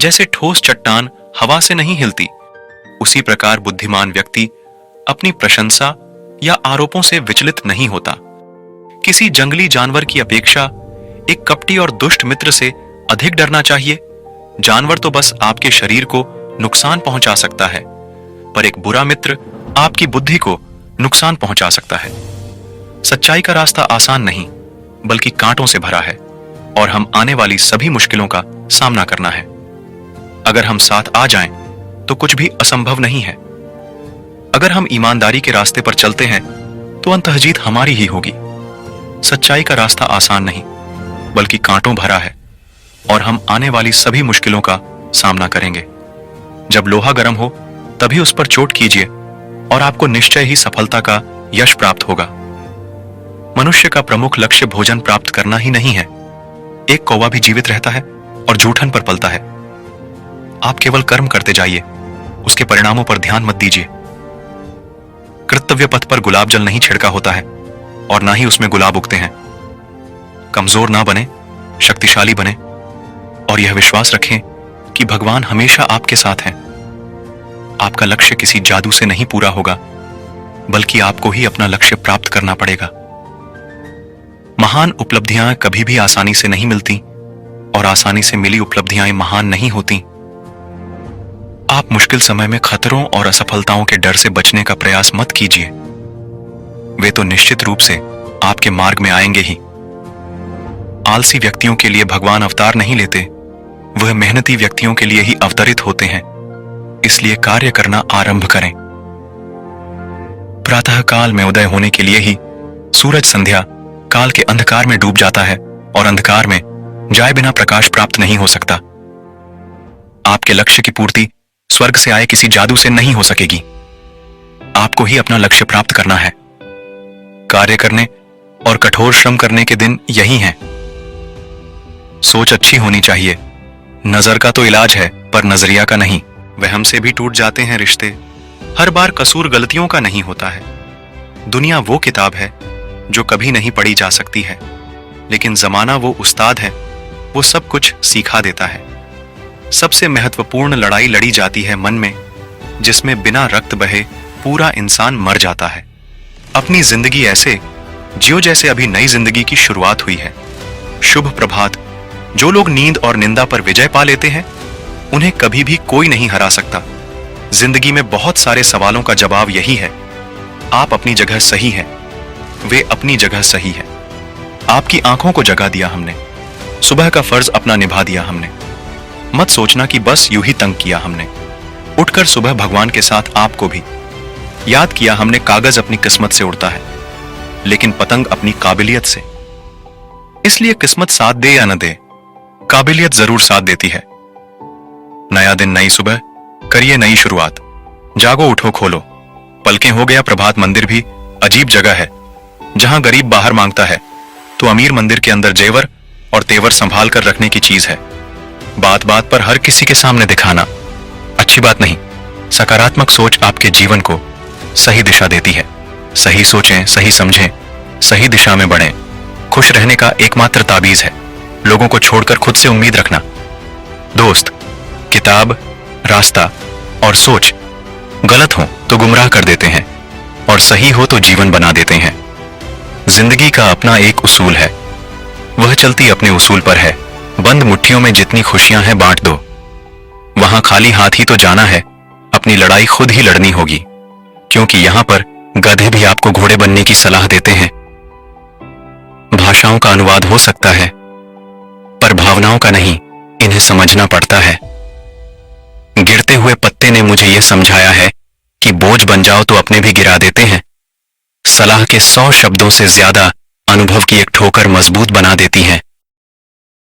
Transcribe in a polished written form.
जैसे ठोस चट्टान हवा से नहीं हिलती, उसी प्रकार बुद्धिमान व्यक्ति अपनी प्रशंसा या आरोपों से विचलित नहीं होता। किसी जंगली जानवर की अपेक्षा एक कपटी और दुष्ट मित्र से अधिक डरना चाहिए। जानवर तो बस आपके शरीर को नुकसान पहुंचा सकता है, पर एक बुरा मित्र आपकी बुद्धि को नुकसान पहुंचा सकता है। सच्चाई का रास्ता आसान नहीं, बल्कि कांटों से भरा है, और हम आने वाली सभी मुश्किलों का सामना करना है। अगर हम साथ आ जाएं, तो कुछ भी असंभव नहीं है। अगर हम ईमानदारी के रास्ते पर चलते हैं, तो अंतःजीत हमारी ही होगी। सच्चाई का रास्ता आसान नहीं, बल्कि कांटों भरा है, और हम आने वाली सभी मुश्किलों का सामना करेंगे। जब लोहा गर्म हो, तभी उस पर चोट कीजिए, और आपको निश्चय ही सफलता का यश प्राप्त होगा। मनुष्य का प्रमुख लक्ष्य भोजन प्राप्त करना ही नहीं है। एक कौवा भी जीवित रहता है और जूठन पर पलता है। आप केवल कर्म करते जाइए, उसके परिणामों पर ध्यान मत दीजिए। कर्तव्य पथ पर गुलाब जल नहीं छिड़का होता है, और ना ही उसमें गुलाब उगते हैं। कमजोर ना बने, शक्तिशाली बने, और यह विश्वास रखें कि भगवान हमेशा आपके साथ हैं। आपका लक्ष्य किसी जादू से नहीं पूरा होगा, बल्कि आपको ही अपना लक्ष्य प्राप्त करना पड़ेगा। महान उपलब्धियां कभी भी आसानी से नहीं मिलती, और आसानी से मिली उपलब्धियां महान नहीं होती। आप मुश्किल समय में खतरों और असफलताओं के डर से बचने का प्रयास मत कीजिए। वे तो निश्चित रूप से आपके मार्ग में आएंगे ही। आलसी व्यक्तियों के लिए भगवान अवतार नहीं लेते, वह मेहनती व्यक्तियों के लिए ही अवतरित होते हैं। इसलिए कार्य करना आरंभ करें। प्रातः काल में उदय होने के लिए ही सूरज संध्या काल के अंधकार में डूब जाता है, और अंधकार में जाए बिना प्रकाश प्राप्त नहीं हो सकता। आपके लक्ष्य की पूर्ति स्वर्ग से आए किसी जादू से नहीं हो सकेगी। आपको ही अपना लक्ष्य प्राप्त करना है। कार्य करने और कठोर श्रम करने के दिन यही हैं। सोच अच्छी होनी चाहिए। नजर का तो इलाज है, पर नजरिया का नहीं। वहम से भी टूट जाते हैं रिश्ते। हर बार कसूर गलतियों का नहीं होता है। दुनिया वो किताब है जो कभी नहीं पढ़ी जा सकती है, लेकिन जमाना वो उस्ताद है, वो सब कुछ सिखा देता है। सबसे महत्वपूर्ण लड़ाई लड़ी जाती है मन में, जिसमें बिना रक्त बहे पूरा इंसान मर जाता है। अपनी जिंदगी ऐसे जियो जैसे अभी नई जिंदगी की शुरुआत हुई है। शुभ प्रभात। जो लोग नींद और निंदा पर विजय पा लेते हैं, उन्हें कभी भी कोई नहीं हरा सकता। जिंदगी में बहुत सारे सवालों का जवाब यही है। आप अपनी जगह सही हैं, वे अपनी जगह सही है। आपकी आंखों को जगा दिया हमने, सुबह का फर्ज अपना निभा दिया हमने। मत सोचना कि बस यूं ही तंग किया हमने। उठकर सुबह भगवान के साथ आपको भी याद किया हमने। कागज अपनी किस्मत से उड़ता है, लेकिन पतंग अपनी काबिलियत से। इसलिए किस्मत साथ दे या न दे, काबिलियत जरूर साथ देती है। नया दिन, नई सुबह, करिए नई शुरुआत। जागो, उठो, खोलो पलकें। हो गया प्रभात। मंदिर भी अजीब जगह है। जहां गरीब बाहर मांगता है, तो अमीर मंदिर के अंदर जेवर और तेवर संभाल कर रखने की चीज है। बात बात पर हर किसी के सामने दिखाना अच्छी बात नहीं। सकारात्मक सोच आपके जीवन को सही दिशा देती है। सही सोचें, सही समझें, सही दिशा में बढ़ें। खुश रहने का एकमात्र ताबीज है लोगों को छोड़कर खुद से उम्मीद रखना। दोस्त, किताब, रास्ता और सोच गलत हो तो गुमराह कर देते हैं, और सही हो तो जीवन बना देते हैं। जिंदगी का अपना एक उसूल है, वह चलती अपने उसूल पर है। बंद मुट्ठियों में जितनी खुशियां हैं बांट दो। वहां खाली हाथ ही तो जाना है, अपनी लड़ाई खुद ही लड़नी होगी, क्योंकि यहां पर गधे भी आपको घोड़े बनने की सलाह देते हैं। भाषाओं का अनुवाद हो सकता है, पर भावनाओं का नहीं। इन्हें समझना पड़ता है। गिरते हुए पत्ते ने मुझे यह समझाया है कि बोझ बन जाओ तो अपने भी गिरा देते हैं। सलाह के 100 शब्दों से ज्यादा अनुभव की एक ठोकर मजबूत बना देती है।